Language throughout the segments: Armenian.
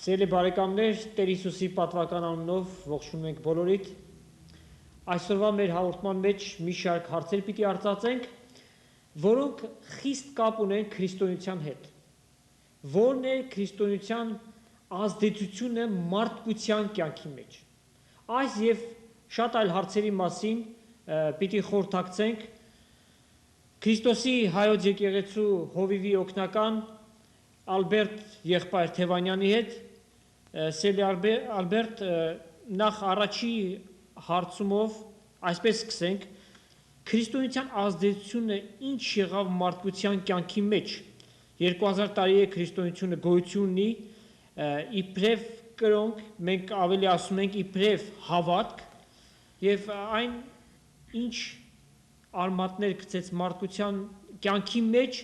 Սիրելի բարեկամներ, Տեր Հիսուսի պատվական անունով ողջունում ենք բոլորիդ։ Այսօրվա մեր հաղորդման մեջ մի շարք հարցեր պիտի արծարծենք, որոնք խիստ կապ ունեն քրիստոնեության հետ։ Որն է քրիստոնեության ազդեցությունը մարդկության կյանքի մեջ։ Այս եւ շատ այլ հարցերի մասին պիտի խորհրդակցենք Քրիստոսի հայոց եկեղեցու հովիվի օգնական Ալբերտ եղբայր Թևանյանի հետ։ Սիրելի Ալբերտ, նախ առաջի հարցումով այսպես սկսենք, քրիստոնեության ազդեցությունը ինչ եղավ մարդկության կյանքի մեջ։ 2000 տարի է քրիստոնեությունը գոյություն ունի, իբրև կրոնք, մենք ավելի ասում ենք իբրև հավատք, եւ այն ինչ արմատներ գցեց մարդկության կյանքի մեջ,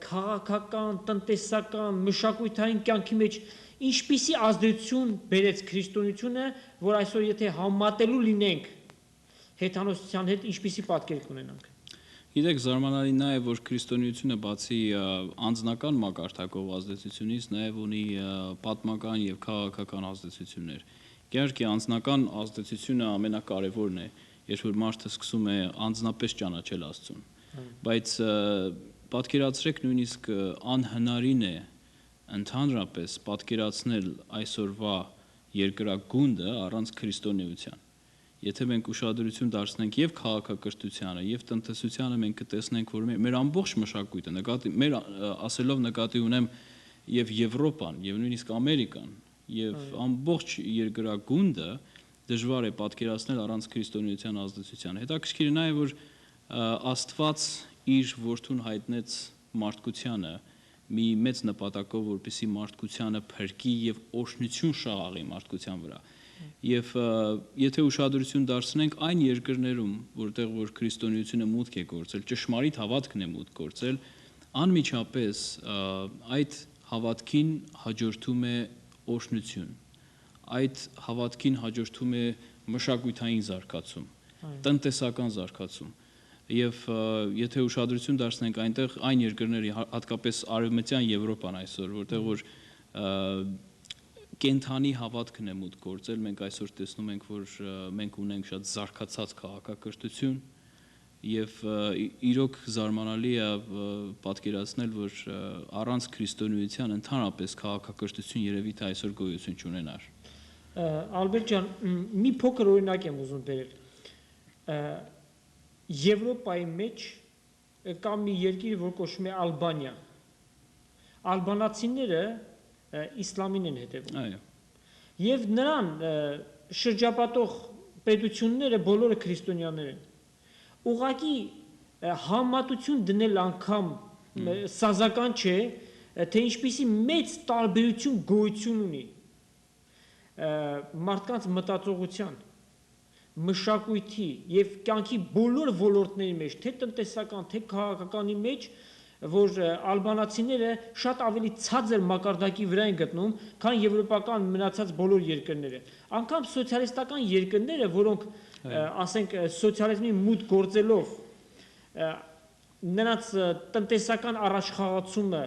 քաղաքական, տնտեսական, մշակութային կյանքի մեջ ինչպիսի ազդեցություն բերեց քրիստոնեությունը, որ այսօր եթե համատելու լինենք հեթանոսության հետ, ինչպիսի պատկեր կունենանք։ Գիտեք, զարմանալի նա է, որ քրիստոնեությունը բացի անձնական մակարդակով ազդեցությունից, նաև ունի պատմական եւ քաղաքական ազդեցություններ։ Իհարկե, անձնական ազդեցությունը ամենակարևորն է, երբ որ մարդը սկսում է անձնապես ճանաչել Աստծուն։ Բայց պատկերացրեք նույնիսկ անհնարին է ընդհանրապես պատկերացնել այսօրվա երկրագունդը առանց քրիստոնեության։ Եթե մենք ուշադրություն դարձնենք եւ քաղաքակրթությանը, եւ տնտեսությանը, մենք կտեսնենք, որ մեր ամբողջ մշակույթը, մեր ասելով նկատի ունեմ եւ Եվրոպան, եւ նույնիսկ Ամերիկան, եւ ամբողջ երկրագունդը դժվար է պատկերացնել առանց քրիստոնեության ազդեցության։ Հետաքրքիր է նաեւ, որ Աստված իր որդուն հայտնեց մարդկությանը մի մեծ նպատակով, որպեսզի մարդկությանը փրկի եւ օրհնություն շաղաղի մարդկության վրա։ Եվ եթե ուշադրություն դարձնենք այն երկրներում, որտեղ որ քրիստոնեությունը մուտք է գործել, ճշմարիտ հավատքն է մուտք գործել, անմիջապես այդ հավատքին հաջորդում է օրհնություն։ Այդ հավատքին հաջորդում է մշակութային զարգացում, տնտեսական զարգացում։ Եվ եթե ուշադրություն դարձնենք այնտեղ այն երկրների, հատկապես արևմտյան Եվրոպան այսօր, որտեղ որ կենթանի հավատքն է մուտք գործել, մենք այսօր տեսնում ենք, որ մենք ունենք շատ զարգացած քաղաքակրթություն եւ իրոք զարմանալի է պատկերացնել, որ առանց քրիստոնեության ընդհանրապես քաղաքակրթություն երևի թե այսօր գոյություն չունենար։ Ալբերտ ջան, մի փոքր օրինակ եմ ուզում բերել։ Եվրոպայի մեջ կա մի երկիր, որ կոչվում է Ալբանիա։ Ալբանացիները իսլամին են հետևում։ Այո։ Եվ նրան շրջապատող պետությունները բոլորը քրիստոնյաներ են։ Ուղղակի համատություն դնել անգամ սազական չէ, թե ինչպիսի մեծ տարբերություն գոյություն ունի մարդկանց մտածողության, մշակույթի եւ կյանքի բոլոր ոլորտների մեջ, թե տնտեսական, թե քաղաքականի մեջ, որ ալբանացիները շատ ավելի ցածր մակարդակի վրա են գտնում, քան եվրոպական մնացած բոլոր երկրները։ Անկամ սոցիալիստական երկրները, որոնք ասենք սոցիալիզմի մուտք գործելով նրանց տնտեսական առաջխաղացումը,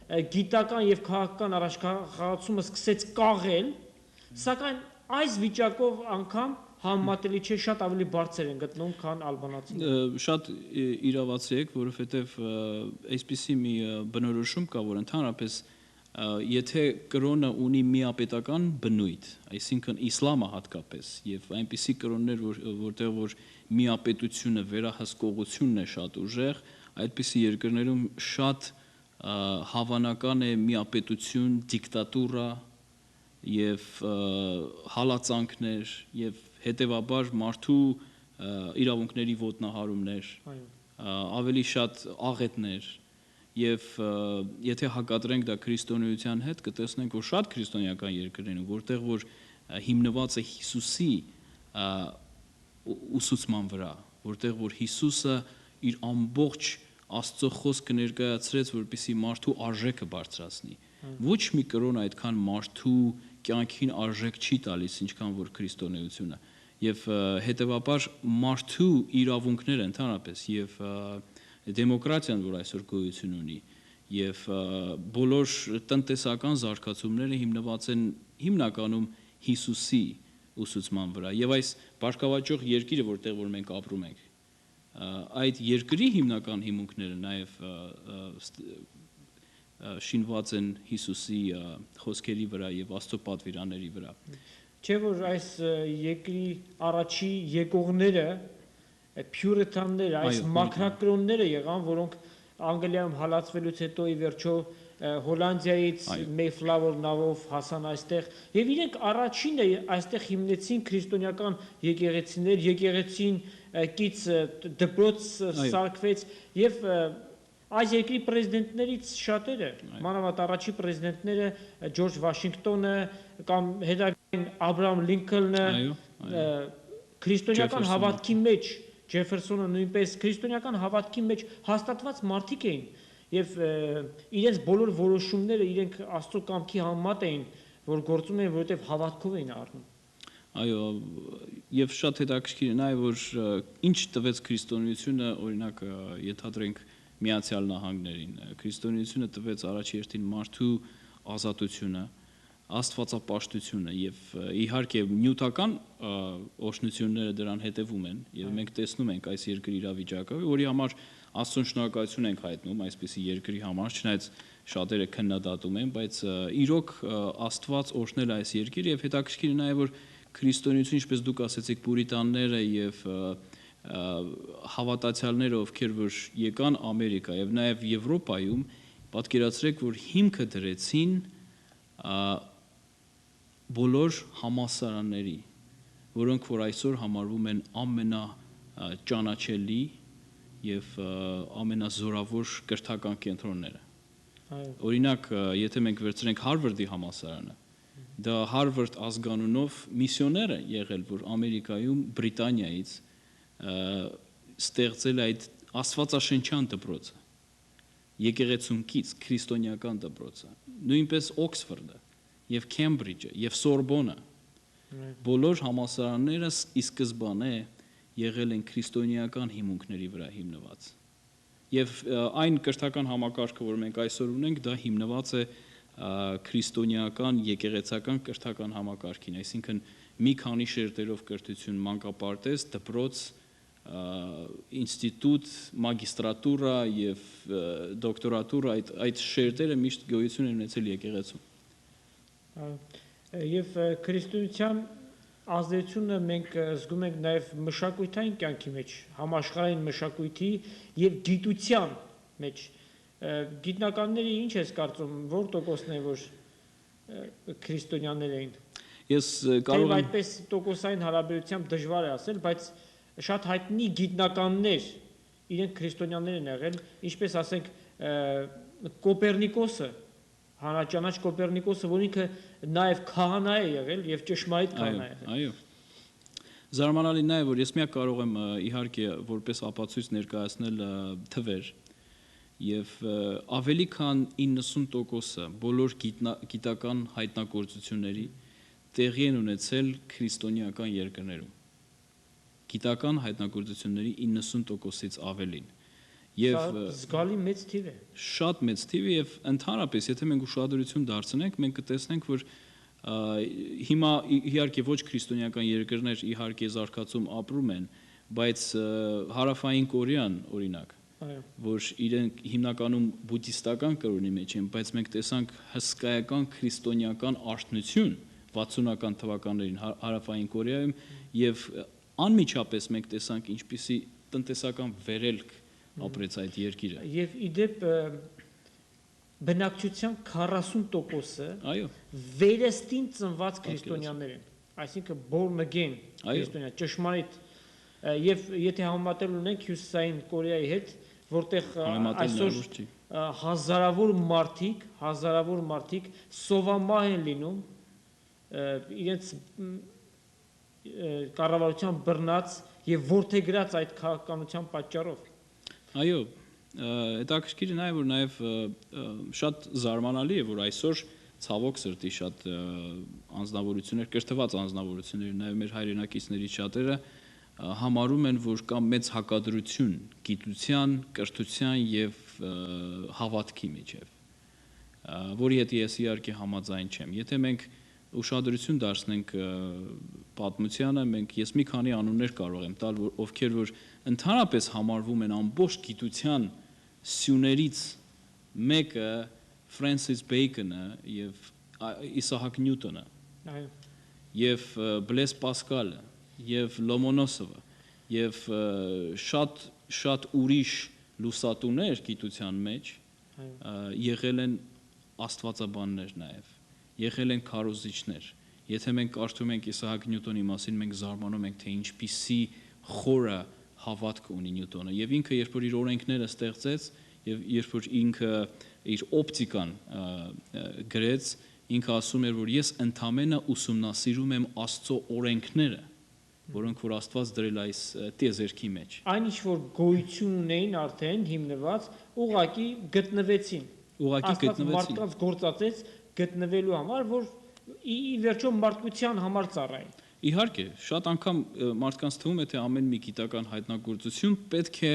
գիտական եւ քաղաքական առաջխաղացումը սկսեց կաղել, սակայն այս վիճակով անգամ համատելի չէ, շատ ավելի բարձր են գտնում, քան ալբանացիները։ Շատ իրավացի եք, որովհետև այսպիսի մի բնորոշում կա, որ ընդհանրապես եթե կրոնը ունի միապետական բնույթ, այսինքն իսլամը հատկապես, եւ այնպիսի կրոններ, որտեղ որ միապետությունը, վերահսկողությունն է շատ ուժեղ, այդպիսի երկրներում շատ հավանական է միապետություն, դիկտատուրա եւ հալածանքներ եւ հետեւաբար մարդու իրավունքների ոտնահարումներ, ավելի շատ աղետներ եւ եթե հակադրենք դա քրիստոնեության հետ, կտեսնենք, որ շատ քրիստոնեական երկրներ են, որտեղ որ հիմնված է Հիսուսի ուսուցման վրա, որտեղ որ Հիսուսը իր ամբողջ Աստծո խոսքը ներկայացրեց, որպեսզի մարդու արժեքը բարձրացնի։ Ոչ մի կրոն այդքան մարդու կյանքին արժեք չի տալիս, ինչքան որ քրիստոնեությունը։ Եվ հետեւաբար մարդու իրավունքները ընդհանրապես եւ դեմոկրատիան, որ այսօր գոյություն ունի, եւ բոլոր տնտեսական զարգացումները հիմնված են հիմնականում Հիսուսի ուսուցման վրա եւ այս բարգավաճող երկիրը, որտեղ որ մենք ապրում ենք, այդ երկրի հիմնական հիմունքները նաեւ շինված են Հիսուսի խոսքերի վրա եւ Աստծո պատվիրանների վրա։ Չէ՞ որ այս երկրի առաջի եկողները փյուրիտանները, այս մակրակրոնները եղան, որոնք Անգլիայում հալածվելուց հետո ի վերջո Հոլանդիայից Մեյֆլավոր նավով հասան այստեղ եւ իրենք առաջինը այստեղ հիմնեցին քրիստոնեական եկեղեցիներ, եկեղեցին կից դպրոց սարքվեց եւ այս երկրի պրեզիդենտներից շատերը, մանավանդ առաջի պրեզիդենտները Ջորջ Վաշինգտոնը կամ հետագային Աբրահամ Լինքոլնը քրիստոնեական հավատքի մեջ Ջեֆերսոնը նույնպես քրիստոնեական հավատքի մեջ հաստատված մարդիկ էին եւ իրենց բոլոր որոշումները իրենք Աստծո կամքի համեմատ էին, որ գործում էին, որովհետեւ հավատքով էին առնում։ Այո, եւ շատ հետաքրքիր է նաեւ որ ինչ տվեց քրիստոնեությունը, օրինակ ենթադրենք Միացյալ Նահանգներին, քրիստոնեությունը տվեց առաջի հերթին մարդու ազատությունը, աստվածապաշտությունը եւ իհարկե նյութական օրհնությունները դրան հետևում են եւ մենք տեսնում ենք այս երկրի իրավիճակը, որի համար Աստծուն շնորհակալություն ենք հայտնում այսպիսի երկրի համար, չնայած շատերը քննադատում են, բայց իրոք Աստված օրհնել այս երկիրը եւ հետաքրքիր է նաեւ որ քրիստոնեությունը, ինչպես դուք ասեցիք, պուրիտանները եւ հավատացյալները, ովքեր որ եկան Ամերիկա եւ նաեւ Եվրոպայում, պատկերացրեք, որ հիմքը դրեցին բոլոր համալսարանների, որոնք որ այսօր համարվում են ամենաճանաչելի եւ ամենազորավոր կրթական կենտրոնները։ Օրինակ, եթե մենք վերցնենք Հարվարդի համալսարանը, դա Հարվարդ ազգանունով միսիոներ է եղել, որ Ամերիկայում Բրիտանիայից ստեղծել այդ աստվածաշնչյան դպրոցը, եկեղեցունքից քրիստոնեական դպրոցը, նույնպես Օքսֆորդը եւ Քեմբրիջը եւ Սորբոնը, բոլոր համալսարանները ի սկզբանե եղել են քրիստոնեական հիմունքների վրա հիմնված։ Եվ այն կրթական համակարգը, որ մենք այսօր ունենք, դա հիմնված է քրիստոնեական եկեղեցական կրթական համակարգին, այսինքն մի քանի շերտերով կրթություն, մանկապարտեզ, դպրոց, ինստիտուտ, մագիստրատուրա եւ դոկտորատուրա, այդ շերտերը միշտ գոյություն են ունեցել եկեղեցում։ Եվ քրիստոնեության ազդեցությունը մենք զգում ենք նաեւ մշակութային կյանքի մեջ, համաշխարհային մշակույթի եւ գիտության մեջ։ Գիտնականները ինչ ես կարծում, որ տոկոսն է, որ քրիստոնյաներ էին։ Ես կարող եմ այդպես տոկոսային հարաբերությամբ դժվար է ասել, բայց շատ հայտնի գիտնականներ իրենք քրիստոնյաներ են եղել, ինչպես ասենք Կոպեռնիկոսը, հանրաճանաչ Կոպեռնիկոսը, որ ինքը նաև քահանա է եղել եւ ճշմարիտ քահանա է եղել։ Այո։ Զարմանալին է, որ ես միակ կարող եմ իհարկե որպես ապացույց ներկայացնել թվեր եւ ավելի քան 90%-ը բոլոր գիտական հայտնագործությունների տեղի են ունեցել քրիստոնեական երկրներում։ Գիտական հայտնագործությունների 90%-ից ավելին։ Եվ զգալի մեծ թիվ է։ Շատ մեծ թիվ է եւ ընդհանրապես եթե մենք ուշադրություն դարձնենք, մենք կտեսնենք, որ հիմա իհարկե ոչ քրիստոնեական երկրներ իհարկե զարգացում ապրում են, բայց Հարավային Կորեան օրինակ, որ իրենք հիմնականում բուդդիստական կրոնի մեջ են, բայց մենք տեսանք հսկայական քրիստոնեական արթնություն 60-ական թվականներին Հարավային Կորեայում եւ անմիջապես մենք տեսանք ինչպիսի տնտեսական վերելք ապրեց այդ երկիրը։ Եվ իդեպ բնակչության 40%-ը այո վերստին ծնված քրիստոնյաներ են, այսինքն born again քրիստոնյա, ճշմարիտ։ Եվ եթե համեմատել ունենք Հյուսիսային Կորեայի հետ, որտեղ այսօր հազարավոր մարդիկ սովամահ են լինում իրենց կառավարության բռնած եւ որդեգրած այդ քաղաքականության պատճառով։ Այո, հետաքրքիր է նաև որ նաև շատ զարմանալի է որ այսօր ցավոք սրտի շատ անձնավորություններ, կրթված անձնավորություններ, նաև մեր հայրենակիցներից շատերը համարում են որ կա մեծ հակադրություն գիտության, կրթության եւ հավատքի միջև, որի հետ ես իհարկե համաձայն չեմ։ Եթե մենք ուշադրություն դարձնենք պատմությանը, ես մի քանի անուններ կարող եմ տալ, ովքեր որ ընդհանրապես համարվում են ամբողջ գիտության սյուներից մեկը Ֆրանսիս Բեյքոնը եւ Իսահակ Նյուտոնը, եւ Բլես Պասկալը, եւ Լոմոնոսովը, եւ շատ ուրիշ լուսատուներ գիտության մեջ եղել են աստվածաբաններ նաեւ, եղել են քարոզիչներ։ Եթե մենք կարդում ենք Իսահակ Նյուտոնի մասին, մենք զարմանում ենք, թե ինչպիսի խորը հավատք ունի Նյուտոնը, եւ ինքը երբ որ իր օրենքները ստեղծեց եւ երբ որ ինքը իր օպտիկան գրեց, ինքը ասում էր, որ ես ընդամենը ուսումնասիրում եմ Աստծո օրենքները, որոնք որ Աստված դրել այս տիեզերքի մեջ։ Այն ինչ որ գոյություն ունեին արդեն հիմնված, ուղղակի գտնվեցին։ Մարդկանց գործածեց գտնվելու համար, որ ի վերջո մարդկության համար ծառայի։ Իհարկե, շատ անգամ մարդկանց թվում է, թե ամեն մի գիտական հայտնագործություն պետք է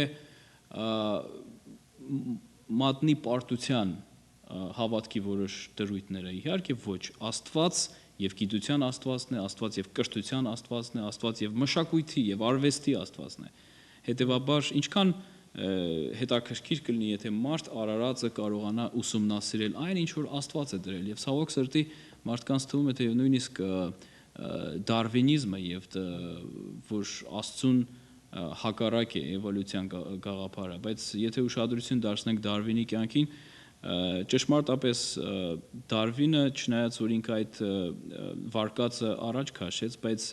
մատնի պարտության հավատքի որոշ դրույթները։ Իհարկե ոչ, Աստված եւ գիտության Աստվածն է, Աստված եւ կրթության Աստվածն է, Աստված եւ մշակույթի եւ արվեստի Աստվածն է։ Հետևաբար, ինչքան հետաքրքիր կլինի, եթե մարդ արարածը կարողանա ուսումնասիրել այն, ինչ որ Աստված է դրել, եւ ցավոք սրտի մարդկանց թվում է, թե նույնիսկ դարվինիզմը եւ որ Աստծուն հակառակ է էվոլյուցիան գաղափարը, բայց եթե ուշադրություն դարձնենք Դարվինի կյանքին, ճշմարտապես Դարվինը չնայած որ ինքը այդ վարկածը առաջ քաշեց, բայց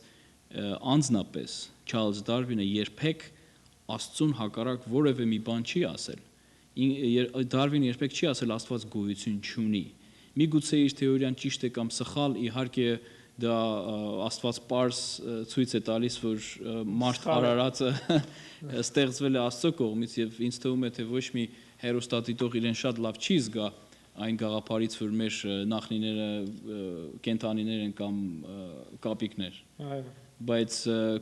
անձնապես Չարլզ Դարվինը երբեք Աստծուն հակառակ որևէ մի բան չի ասել։ Դարվինը երբեք չի ասել Աստված գոյություն չունի։ Միգուցե իր թեորիան ճիշտ է կամ սխալ, իհարկե դա Աստված պարզ ցույց է տալիս, որ մարդ արարածը ստեղծվել է Աստծո կողմից եւ ինձ թվում է, թե ոչ մի հերոստատիտող իրեն շատ լավ չի զգա այն գաղափարից, որ մեր նախնիները կենթանիներ են կամ կապիկներ։ Բայց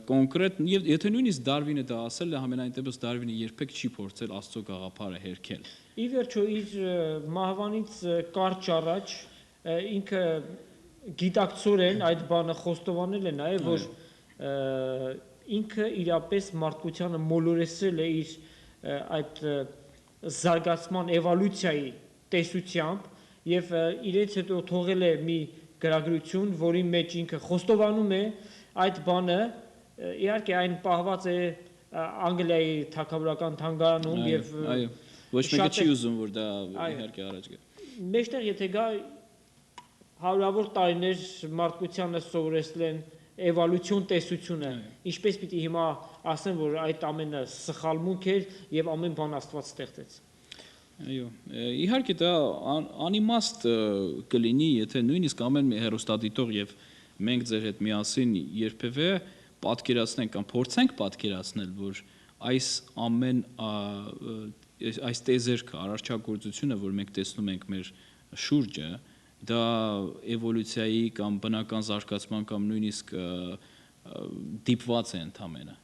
կոնկրետ եւ եթե նույնիսկ Դարվինը դա ասել է, համենայն դեպս Դարվինը երբեք չի փորձել Աստծո գաղափարը հերքել։ Ի վերջո իր մահվանից կարճ առաջ ինքը գիտակցորեն այդ բանը խոստովանել է նաև, որ ինքը իրապես մարդկությանը մոլորեցրել է իր այդ զարգացման էվոլյուցիայի տեսությամբ եւ իրենց հետո թողել է մի գրագրություն, որի մեջ ինքը խոստովանում է այդ բանը, իհարկե այն պահված է Անգլիայի թագավորական թանգարանում եւ ոչ մեկը չի ուզում որ դա իհարկե առաջ գա։ Մեջտեղ եթե գա հարյուրավոր տարիներ մարդկությանը սովորեցրել են էվոլյուցիոն տեսությունը, ինչպես պիտի հիմա ասեն, որ այդ ամենը սխալմունք էր եւ ամեն բան Աստված ստեղծեց։ Այո, իհարկե դա անիմաստ կլինի, եթե նույնիսկ ամեն մի հերոստատիտող եւ մենք ձեր հետ միասին երբևէ պատկերացնենք կամ փորձենք պատկերացնել, որ այս ամեն այս տեզերքը, արարչագործությունը, որ մենք տեսնում ենք մեր շուրջը, դա էվոլյուցիայի կամ բնական զարգացման կամ նույնիսկ դիպված է ընդամենը։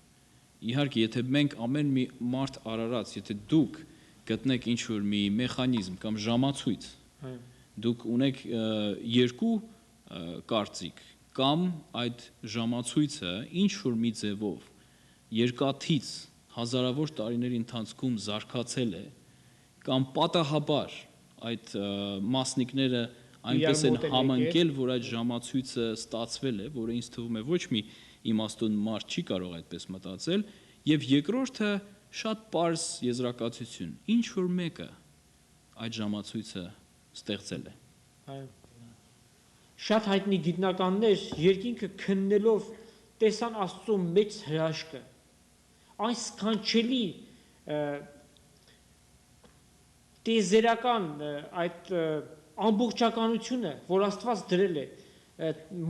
Իհարկե, եթե մենք ամեն մի մարդ արարած, եթե դուք գտնեք ինչ-որ մի մեխանիզմ կամ ժամացույց, դուք ունեք երկու կարծիք, կամ այդ ժամացույցը ինչ-որ մի ձևով երկաթից հազարավոր տարիների ընթացքում զարգացել է, կամ պատահաբար այդ մասնիկները այնպես են համընկել, որ այդ ժամացույցը ստացվել է, որը ինձ թվում է ոչ մի իմաստուն մարդ չի կարող այդպես մտածել, եւ երկրորդը շատ պարզ եզրակացություն, ինչ որ մեկը այդ ժամացույցը ստեղծել է։ Այո։ Շատ հայտնի գիտնականներ երկինքը քննելով տեսան Աստծո մեծ հրաշքը, այն սքանչելի տիեզերական այդ ամբողջականությունը, որ Աստված դրել է,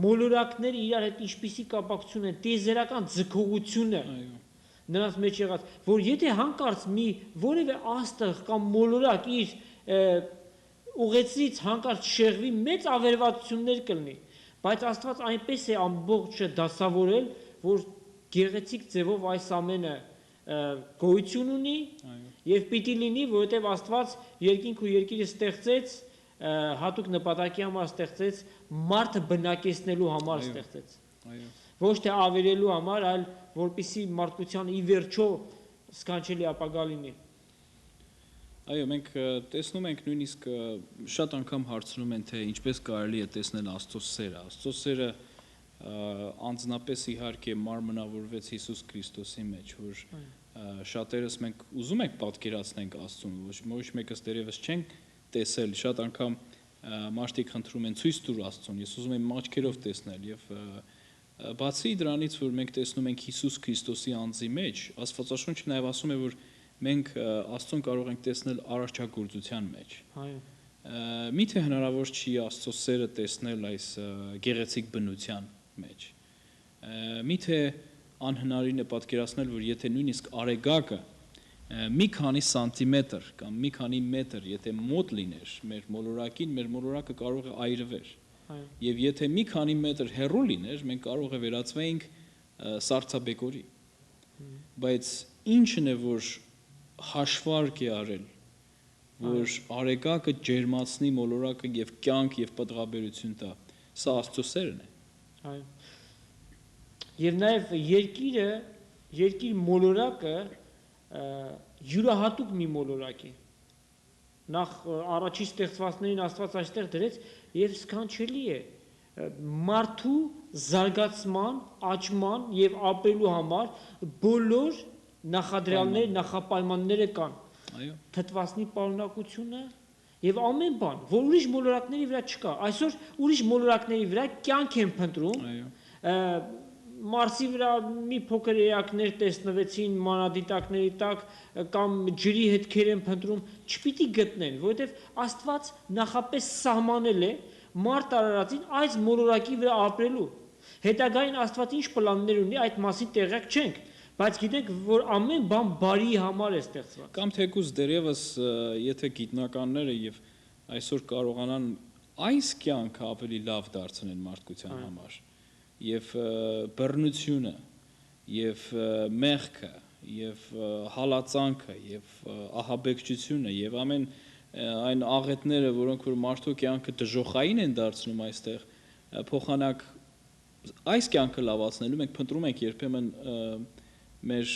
մոլորակները իրար հետ ինչպիսի կապակցություն են, տիեզերական ձգողությունը նրանց մեջ եղած, որ եթե հանկարծ մի որևէ աստղ կամ մոլորակ իր ուղեցրից հանկարծ շեղվի, մեծ ավերվածություններ կլինի, բայց Աստված այնպես է ամբողջը դասավորել, որ գեղեցիկ ձևով այս ամենը գոյություն ունի Այո։ եւ պիտի լինի, որովհետեւ Աստված երկինք ու երկիրը ստեղծեց հատուկ նպատակի համար ստեղծեց, մարդը բնակեցնելու համար Այո։ ստեղծեց։ Այո։ Ոչ թե ավերելու համար, այլ որպեսզի մարդկության ի վերջո սքանչելի ապագա լինի։ Այո, մենք տեսնում ենք նույնիսկ շատ անգամ հարցնում են, թե ինչպես կարելի է տեսնել Աստծո սերը։ Աստծո սերը անձնապես իհարկե մարմնավորվեց Հիսուս Քրիստոսի մեջ, որ շատերս մենք ուզում ենք պատկերացնենք Աստծուն, ոչ մեկս դեռևս չենք տեսել, շատ անգամ մարդիկ խնդրում են ցույց տուր Աստծուն, ես ուզում եմ աչքերով տեսնել եւ բացի դրանից, որ մենք տեսնում ենք Հիսուս Քրիստոսի անձի մեջ, Աստվածաշունչը նաեւ ասում է, որ մենք Աստծուն կարող ենք տեսնել արարչագործության մեջ։ Այո։ Միթե հնարավոր չի Աստծո սերը տեսնել այս գեղեցիկ բնության մեջ։ Միթե անհնարին է պատկերացնել, որ եթե նույնիսկ արեգակը մի քանի սանտիմետր կամ մի քանի մետր, եթե մոտ լիներ մեր մոլորակին, մեր մոլորակը կարող է այրվել։ Այո։ Եվ եթե մի քանի մետր հեռու լիներ, մենք կարող է վերածվեինք սառցաբեկորի։ Բայց ինչն է, որ հաշվարկ է արել, որ արեգակը ջերմացնի մոլորակը եւ կյանք եւ պատղաբերություն տա, սա Աստծո սերն է։ Այո։ Եվ նաև երկիր մոլորակը յուրահատուկ մի մոլորակ է։ Նախ առաջի ստեղծվածներին Աստված այստեղ դրեց եւ սքանչելի է մարդու զարգացման, աճման եւ ապրելու համար բոլոր նախադրյալները, նախապայմանները կան։ Այո։ Թթվասնի պարունակությունը եւ ամեն բան, որ ուրիշ մոլորակների վրա չկա։ Այսօր ուրիշ մոլորակների վրա կյանք են փնտրում։ Այո։ Մարսի վրա մի փոքր էակներ տեսնվեցին մանադիտակների տակ կամ ջրի հետքեր են փնտրում, չպիտի գտնեն, որովհետև Աստված նախապես սահմանել է մարդ արարածին այս մոլորակի վրա ապրելու։ Հետագային Աստված ինչ պլաններ ունի, այդ մասին տեղյակ չենք, բայց գիտենք, որ ամեն բան բարի համար է ստեղծված։ Կամ թեկուզ դերևս եթե գիտնականները եւ այսօր կարողանան այս կյանքը ավելի լավ դարձնել մարդկության համար եւ բռնությունը եւ մեղքը եւ հալածանքը եւ ահաբեկչությունը եւ ամեն այն աղետները, որոնք որ մարդու կյանքը դժոխային են դարձնում այստեղ, փոխանակ այս կյանքը լավացնելու մենք փնտրում ենք երբեմն մեր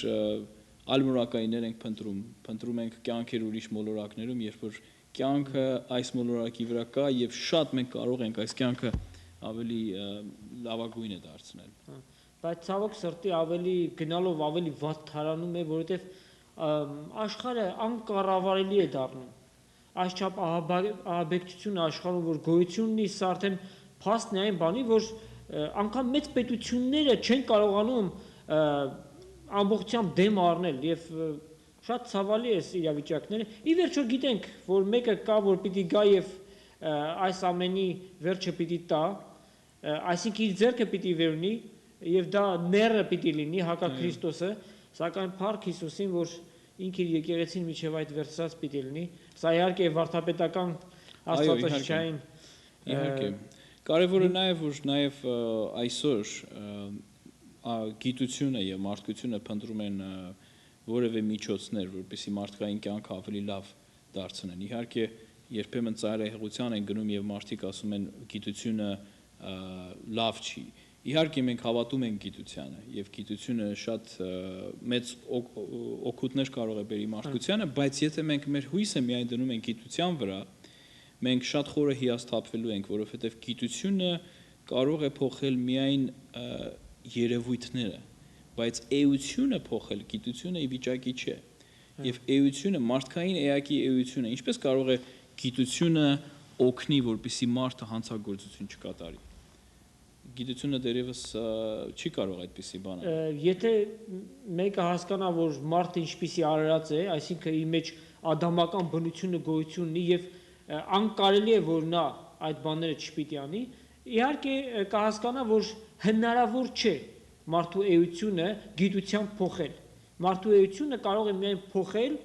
ալմորակայիններ ենք փնտրում ենք կյանքեր ուրիշ մոլորակներում, երբ որ կյանքը այս մոլորակի վրա կա եւ շատ մենք կարող ենք այս կյանքը ավելի լավագույնը դարձնել։ Բայց ցավոք սրտի ավելի գնալով ավելի վատ թարանում է, որովհետեւ աշխարհը անկառավարելի է դառնում։ Այսչափ ահաբեկչությունը աշխարհում որ գոյություն ունի, սա արդեն փաստն է այն բանի, որ անգամ մեծ պետությունները չեն կարողանում ամբողջությամբ դեմ առնել եւ շատ ցավալի է իրավիճակները։ Ի վերջո գիտենք, որ մեկը կա, որ պիտի գա եւ այս ամենի վերջը պիտի տա, այսինքն իր ձեռքը պիտի վերունի եւ դա ները պիտի լինի հակաքրիստոսը, սակայն Փառք Հիսուսին, որ ինքը իր եկեղեցին միջև այդ վերցրած պիտի լինի։ Սա իհարկե վարդապետական աստվածաշնչային իհարկե կարևորը նաեւ որ նաեւ այսօր գիտությունը եւ մարդկությունը փնտրում են որևէ միջոցներ, որպեսզի մարդկային կյանքը ավելի լավ դարձնեն։ Իհարկե երբեմն ծայրահեղության են գնում եւ մարդիկ ասում են գիտությունը լավ չի։ Իհարկե մենք հավատում ենք գիտությանը եւ գիտությունը շատ մեծ օգուտներ կարող է բերի մարդկությանը, բայց եթե մենք մեր հույսը միայն դնում ենք գիտության վրա, մենք շատ խորը հիասթափվելու ենք, որովհետեւ գիտությունը կարող է փոխել միայն երևույթները, բայց էությունը փոխել գիտությունը ի վիճակի չէ։ Եվ էությունը, մարդկային էակի էությունը, ինչպես կարող է գիտությունը օգնի, որպեսզի մարդը հանցագործություն չկատարի։ Գիտությունը դերևս չի կարող այդպիսի բան անել։ Եթե մեկը հասկանա, որ մարդը ինչպիսի արարած է, այսինքն իր մեջ ադամական բնությունը գոյություն ունի եւ անկարելի է, որ նա այդ բաները չպիտի անի, իհարկե կհասկանա, որ հնարավոր չէ մարդու էությունը գիտությամբ փոխել։ Մարդու էությունը կարող է միայն փոխել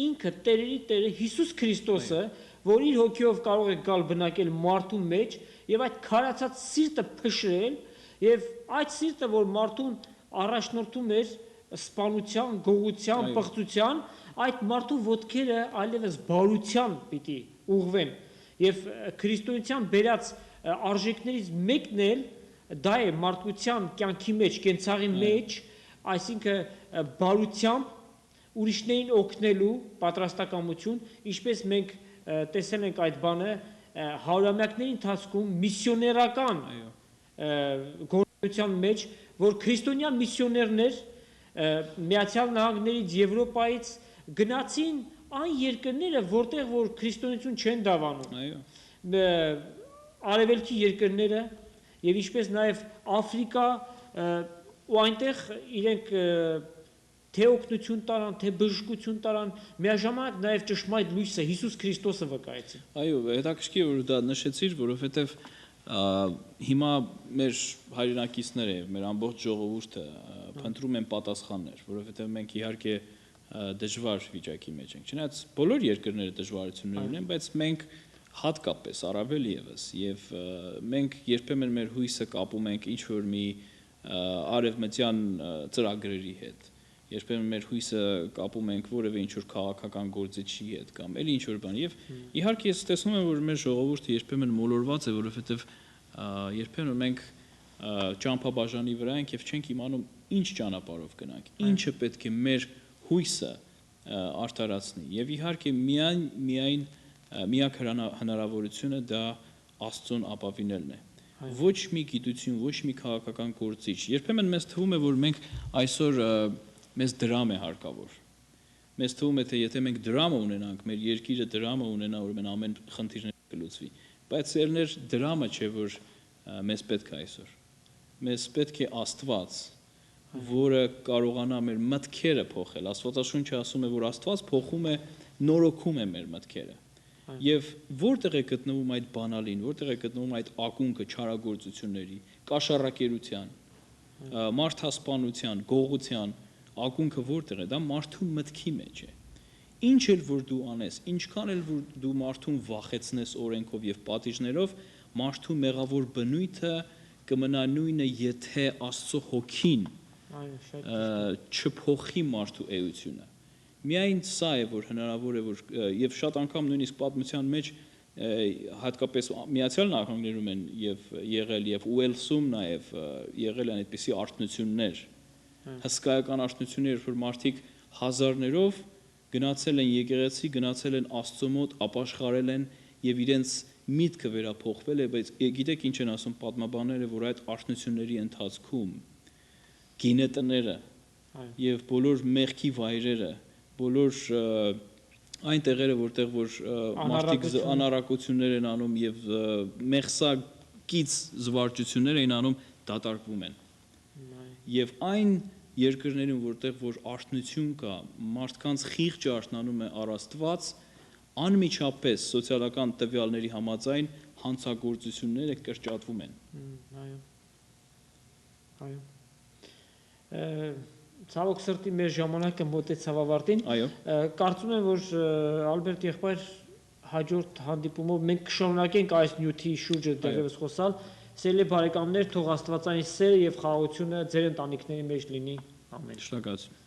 ինքը Տերերի Տերը Հիսուս Քրիստոսը, որ իր հոգիով կարող է գալ բնակել մարդու մեջ եւ այդ քարացած սիրտը փշրել եւ այդ սիրտը, որ մարդուն առաջնորդում էր սպանության, գողության, պղծության, այդ մարդու ոտքերը այլևս բարության պիտի ուղղվեն եւ քրիստոնեության բերած արժեքներից մեկն էլ դա է մարդկության կյանքի մեջ, կենցաղի մեջ, այսինքն բարությամբ ուրիշներին օգնելու պատրաստակամություն, ինչպես մենք տեսել ենք այդ բանը հարյուրամյակների ընթացքում միսիոներական գործունեության մեջ, որ քրիստոնյա միսիոներներ Միացյալ Նահանգներից, Եվրոպայից գնացին այն երկրները, որտեղ որ քրիստոնեություն չեն դավանում։ Արևելքի երկրները եւ ինչպես նաեւ Աֆրիկա ու այնտեղ իրենք թե օգնություն տարան, թե բժշկություն տարան, միաժամանակ նաեւ ճշմարիտ լույսը Հիսուս Քրիստոսը վկայեցին։ Այո, հետաքրքիր որ դա նշեցիր, որովհետեւ հիմա մեր հայրենակիցները, մեր ամբողջ ժողովուրդը փնտրում են պատասխաններ, որովհետեւ մենք իհարկե դժվար վիճակի մեջ ենք։ Չնայած բոլոր երկրները դժվարություններ ունեն, բայց մենք հատկապես առավել եւս եւ մենք երբեմն մեր հույսը կապում ենք ինչ որ մի արևմտյան ծրագրերի հետ։ Երբեմն մեր հույսը կապում ենք որևէ ինչ որ քաղաքական գործիչի հետ կամ էլ ինչ որ բան եւ իհարկե ես տեսնում եմ որ մեր ժողովուրդը երբեմն մոլորված է, որովհետեւ երբեմն մենք ճամփաբաժանի վրա ենք եւ չենք իմանում ինչ ճանապարհով գնանք, ինչը պետք է մեր հույսը արդարացնի եւ իհարկե միայն միակ հնարավորությունը դա Աստծուն ապավինելն է։ Ոչ մի գիտություն, ոչ մի քաղաքական գործիչ։ Երբեմն մեզ թվում է որ մենք այսօր մեզ դրամ է հարկավոր։ Մեզ թվում է թե եթե մենք դրամը ունենանք, մեր երկիրը դրամը ունենա, ուրեմն ամեն խնդիրները կլուծվի։ Բայց ելներ դրամը չէ որ մեզ պետք է այսօր։ Մեզ պետք է Աստված, որը կարողանա մեր մտքերը փոխել։ Աստվածաշունչը ասում է որ Աստված փոխում է, նորոգում է մեր մտքերը։ Եվ որտեղ է գտնվում այդ բանալին, որտեղ է գտնվում այդ ակունքը չարագործությունների, կաշառակերության, մարդասպանության, գողության ակունքը որտեղ է, դա մարդու մտքի մեջ է։ Ինչ էլ որ դու անես, ինչքան էլ որ դու մարդուն վախեցնես օրենքով եւ պատիժներով, մարդու մեղավոր բնույթը կմնա նույնը, եթե Աստծո հոգին չփոխի մարդու էությունը։ Միայն սա է որ հնարավոր է որ եւ շատ անգամ նույնիսկ պատմության մեջ հատկապես Միացյալ Նահանգներում են եւ եղել եւ Ուելսում նաեւ եղել են այդպիսի արթնություններ հսկայական արթնություններ որ մարդիկ հազարներով գնացել են եկեղեցի գնացել են Աստծո մոտ ապաշխարել են եւ իրենց միտքը վերափոխվել է բայց գիտեք ինչ են ասում պատմաբանները որ այդ արթնությունների ընթացքում գինետները եւ բոլոր մեղքի վայրերը բոլոր այն տեղերը որտեղ որ մարդիկ անառակություններ են անում եւ մեղսակից զվարճություններ են անում դատարկվում են եւ այն երկրներում որտեղ որ արթնություն կա մարդկանց խիղճը արթնանում է առ Աստված անմիջապես սոցիալական տվյալների համաձայն հանցագործությունները կրճատվում են այո Ցավոք սրտի մեր ժամանակը մոտեցավ ավարտին։ Կարծում եմ, որ Ալբերտ եղբայր հաջորդ հանդիպումով մենք կշարունակենք այս նյութի շուրջը դեռևս խոսալ։ Սիրելի բարեկամներ, թող Աստվածային սերը եւ խաղաղությունը ձեր ընտանիքների մեջ լինի։ Ամեն։ Շնորհակալություն։